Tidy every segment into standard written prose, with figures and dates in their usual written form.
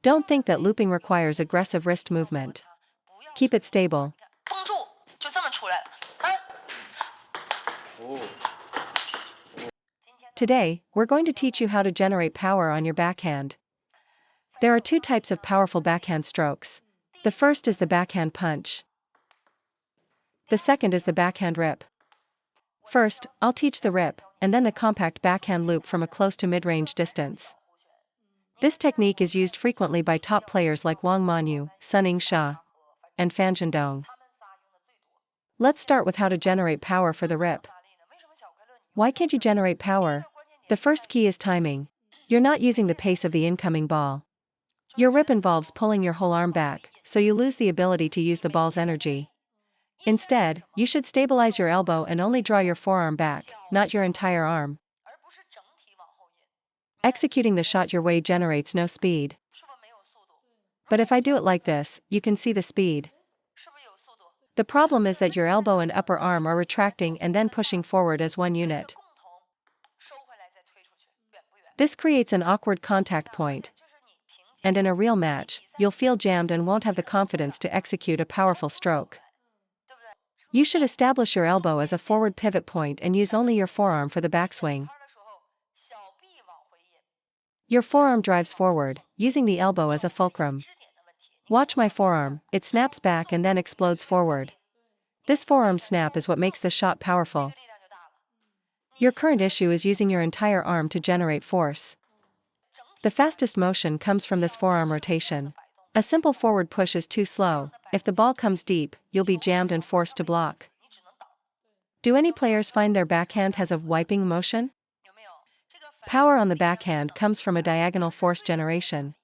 Don't think that looping requires aggressive wrist movement. Keep it stable. Today, we're going to teach you how to generate power on your backhand. There are two types of powerful backhand strokes. The first is the backhand punch. The second is the backhand rip. First, I'll teach the rip, and then the compact backhand loop from a close to mid-range distance. This technique is used frequently by top players like Wang Manyu, Sun Ying-sha, and Fan Zhendong. Let's start with how to generate power for the rip. Why can't you generate power? The first key is timing. You're not using the pace of the incoming ball. Your rip involves pulling your whole arm back, so you lose the ability to use the ball's energy. Instead, you should stabilize your elbow and only draw your forearm back, not your entire arm. Executing the shot your way generates no speed. But if I do it like this, you can see the speed. The problem is that your elbow and upper arm are retracting and then pushing forward as one unit. This creates an awkward contact point. And in a real match, you'll feel jammed and won't have the confidence to execute a powerful stroke. You should establish your elbow as a forward pivot point and use only your forearm for the backswing. Your forearm drives forward, using the elbow as a fulcrum. Watch my forearm, it snaps back and then explodes forward. This forearm snap is what makes the shot powerful. Your current issue is using your entire arm to generate force. The fastest motion comes from this forearm rotation. A simple forward push is too slow. If the ball comes deep, you'll be jammed and forced to block. Do any players find their backhand has a wiping motion? Power on the backhand comes from a diagonal force generation.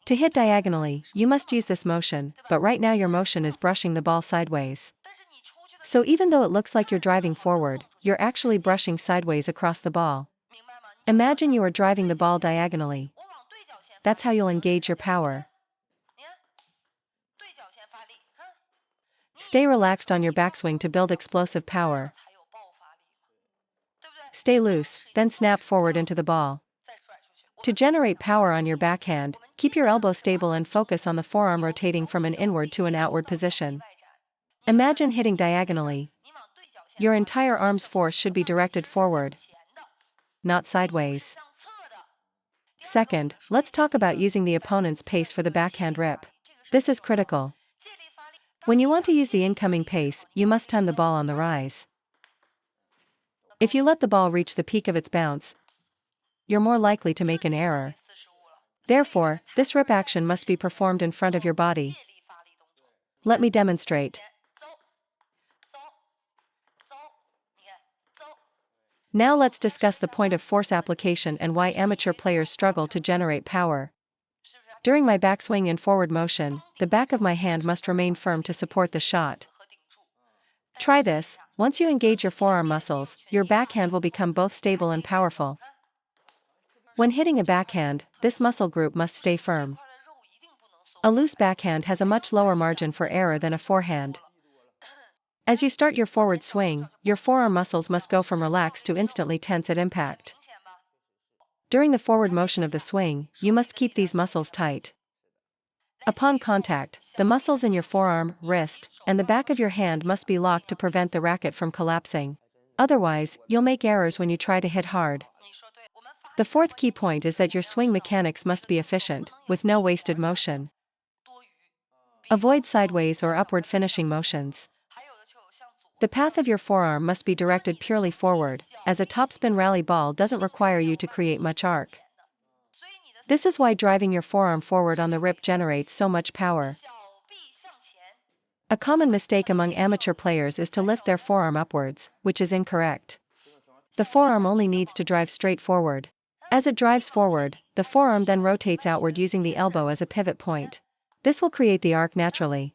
To hit diagonally, you must use this motion, but right now your motion is brushing the ball sideways. So even though it looks like you're driving forward, you're actually brushing sideways across the ball. Imagine you are driving the ball diagonally. That's how you'll engage your power. Stay relaxed on your backswing to build explosive power. Stay loose, then snap forward into the ball. To generate power on your backhand, keep your elbow stable and focus on the forearm rotating from an inward to an outward position. Imagine hitting diagonally. Your entire arm's force should be directed forward, not sideways. Second, let's talk about using the opponent's pace for the backhand rip. This is critical. When you want to use the incoming pace, you must time the ball on the rise. If you let the ball reach the peak of its bounce, you're more likely to make an error. Therefore, this rip action must be performed in front of your body. Let me demonstrate. Now let's discuss the point of force application and why amateur players struggle to generate power. During my backswing and forward motion, the back of my hand must remain firm to support the shot. Try this. Once you engage your forearm muscles, your backhand will become both stable and powerful. When hitting a backhand, this muscle group must stay firm. A loose backhand has a much lower margin for error than a forehand. As you start your forward swing, your forearm muscles must go from relaxed to instantly tense at impact. During the forward motion of the swing, you must keep these muscles tight. Upon contact, the muscles in your forearm, wrist, and the back of your hand must be locked to prevent the racket from collapsing. Otherwise, you'll make errors when you try to hit hard. The fourth key point is that your swing mechanics must be efficient, with no wasted motion. Avoid sideways or upward finishing motions. The path of your forearm must be directed purely forward, as a topspin rally ball doesn't require you to create much arc. This is why driving your forearm forward on the rip generates so much power. A common mistake among amateur players is to lift their forearm upwards, which is incorrect. The forearm only needs to drive straight forward. As it drives forward, the forearm then rotates outward using the elbow as a pivot point. This will create the arc naturally.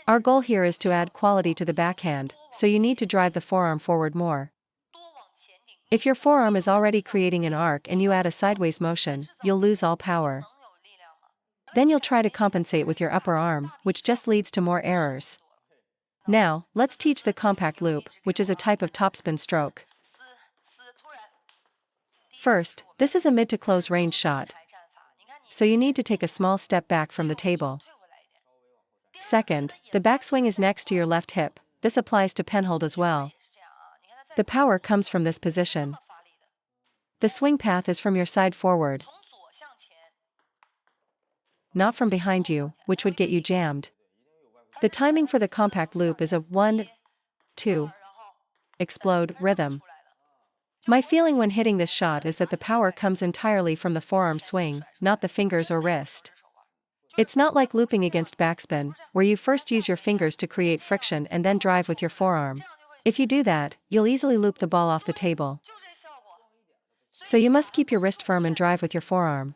Our goal here is to add quality to the backhand, so you need to drive the forearm forward more. If your forearm is already creating an arc and you add a sideways motion, you'll lose all power. Then you'll try to compensate with your upper arm, which just leads to more errors. Now, let's teach the compact loop, which is a type of topspin stroke. First, this is a mid to close range shot, so you need to take a small step back from the table. Second, the backswing is next to your left hip. This applies to penhold as well. The power comes from this position. The swing path is from your side forward, not from behind you, which would get you jammed. The timing for the compact loop is a 1, 2, explode rhythm. My feeling when hitting this shot is that the power comes entirely from the forearm swing, not the fingers or wrist. It's not like looping against backspin, where you first use your fingers to create friction and then drive with your forearm. If you do that, you'll easily loop the ball off the table. So you must keep your wrist firm and drive with your forearm.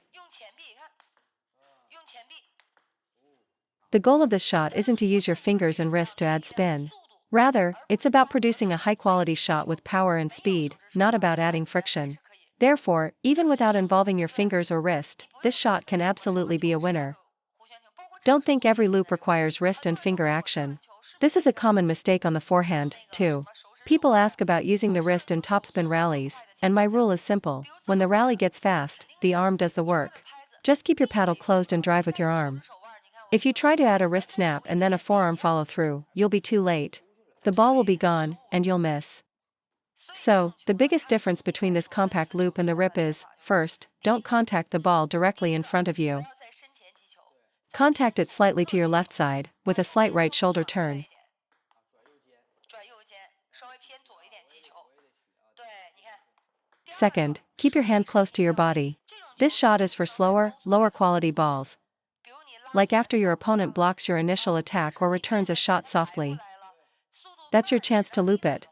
The goal of this shot isn't to use your fingers and wrist to add spin. Rather, it's about producing a high-quality shot with power and speed, not about adding friction. Therefore, even without involving your fingers or wrist, this shot can absolutely be a winner. Don't think every loop requires wrist and finger action. This is a common mistake on the forehand, too. People ask about using the wrist in topspin rallies, and my rule is simple: when the rally gets fast, the arm does the work. Just keep your paddle closed and drive with your arm. If you try to add a wrist snap and then a forearm follow through, you'll be too late. The ball will be gone, and you'll miss. So, the biggest difference between this compact loop and the rip is, first, don't contact the ball directly in front of you. Contact it slightly to your left side, with a slight right shoulder turn. Second, keep your hand close to your body. This shot is for slower, lower quality balls, like after your opponent blocks your initial attack or returns a shot softly. That's your chance to loop it.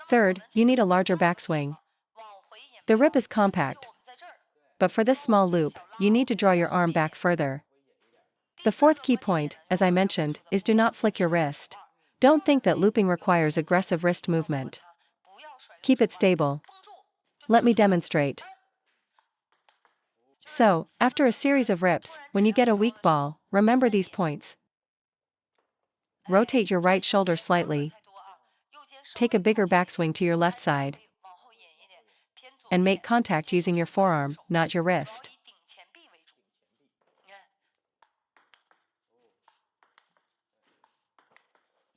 Third, you need a larger backswing. The rip is compact, but for this small loop, you need to draw your arm back further. The fourth key point, as I mentioned, is do not flick your wrist. Don't think that looping requires aggressive wrist movement. Keep it stable. Let me demonstrate. So, after a series of rips, when you get a weak ball, remember these points. Rotate your right shoulder slightly. Take a bigger backswing to your left side. And make contact using your forearm, not your wrist.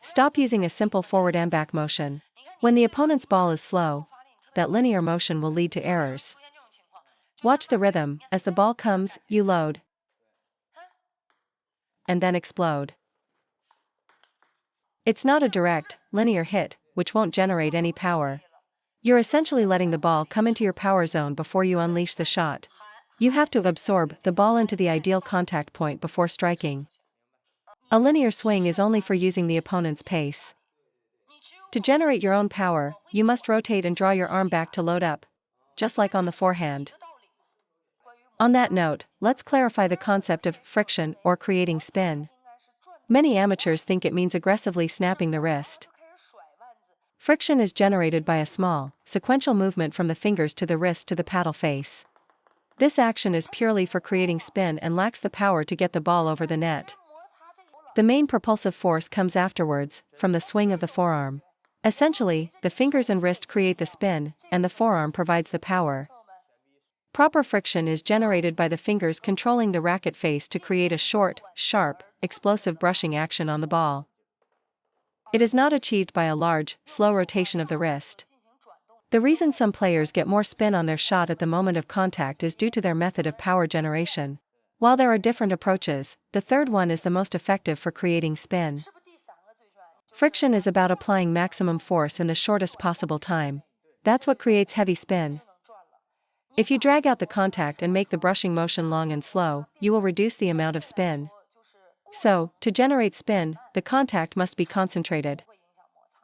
Stop using a simple forward and back motion. When the opponent's ball is slow, that linear motion will lead to errors. Watch the rhythm. As the ball comes, you load, and then explode. It's not a direct, linear hit, which won't generate any power. You're essentially letting the ball come into your power zone before you unleash the shot. You have to absorb the ball into the ideal contact point before striking. A linear swing is only for using the opponent's pace. To generate your own power, you must rotate and draw your arm back to load up, just like on the forehand. On that note, let's clarify the concept of friction or creating spin. Many amateurs think it means aggressively snapping the wrist. Friction is generated by a small, sequential movement from the fingers to the wrist to the paddle face. This action is purely for creating spin and lacks the power to get the ball over the net. The main propulsive force comes afterwards, from the swing of the forearm. Essentially, the fingers and wrist create the spin, and the forearm provides the power. Proper friction is generated by the fingers controlling the racket face to create a short, sharp, explosive brushing action on the ball. It is not achieved by a large, slow rotation of the wrist. The reason some players get more spin on their shot at the moment of contact is due to their method of power generation. While there are different approaches, the third one is the most effective for creating spin. Friction is about applying maximum force in the shortest possible time. That's what creates heavy spin. If you drag out the contact and make the brushing motion long and slow, you will reduce the amount of spin. So, to generate spin, the contact must be concentrated.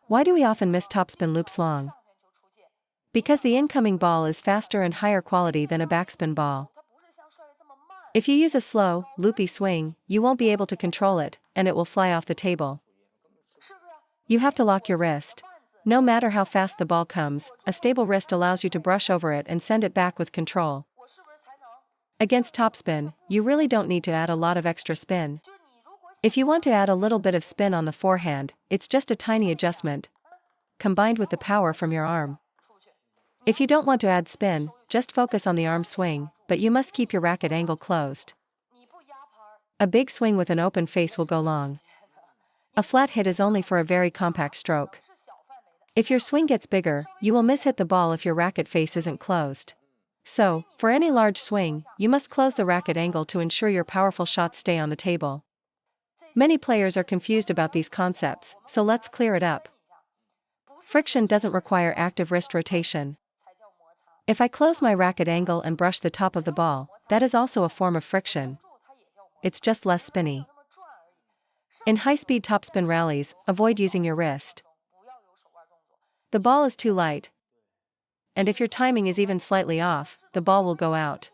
Why do we often miss topspin loops long? Because the incoming ball is faster and higher quality than a backspin ball. If you use a slow, loopy swing, you won't be able to control it, and it will fly off the table. You have to lock your wrist. No matter how fast the ball comes, a stable wrist allows you to brush over it and send it back with control. Against topspin, you really don't need to add a lot of extra spin. If you want to add a little bit of spin on the forehand, it's just a tiny adjustment, combined with the power from your arm. If you don't want to add spin, just focus on the arm swing, but you must keep your racket angle closed. A big swing with an open face will go long. A flat hit is only for a very compact stroke. If your swing gets bigger, you will miss-hit the ball if your racket face isn't closed. So, for any large swing, you must close the racket angle to ensure your powerful shots stay on the table. Many players are confused about these concepts, so let's clear it up. Friction doesn't require active wrist rotation. If I close my racket angle and brush the top of the ball, that is also a form of friction. It's just less spinny. In high-speed topspin rallies, avoid using your wrist. The ball is too light, and if your timing is even slightly off, the ball will go out.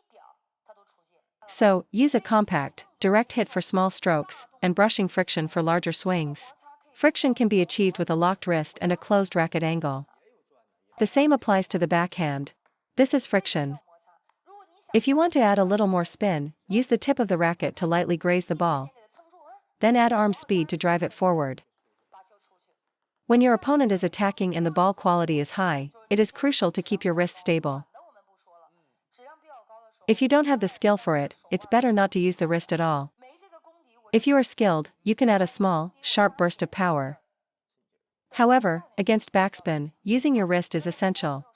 So, use a compact, direct hit for small strokes, and brushing friction for larger swings. Friction can be achieved with a locked wrist and a closed racket angle. The same applies to the backhand. This is friction. If you want to add a little more spin, use the tip of the racket to lightly graze the ball. Then add arm speed to drive it forward. When your opponent is attacking and the ball quality is high, it is crucial to keep your wrist stable. If you don't have the skill for it, it's better not to use the wrist at all. If you are skilled, you can add a small, sharp burst of power. However, against backspin, using your wrist is essential.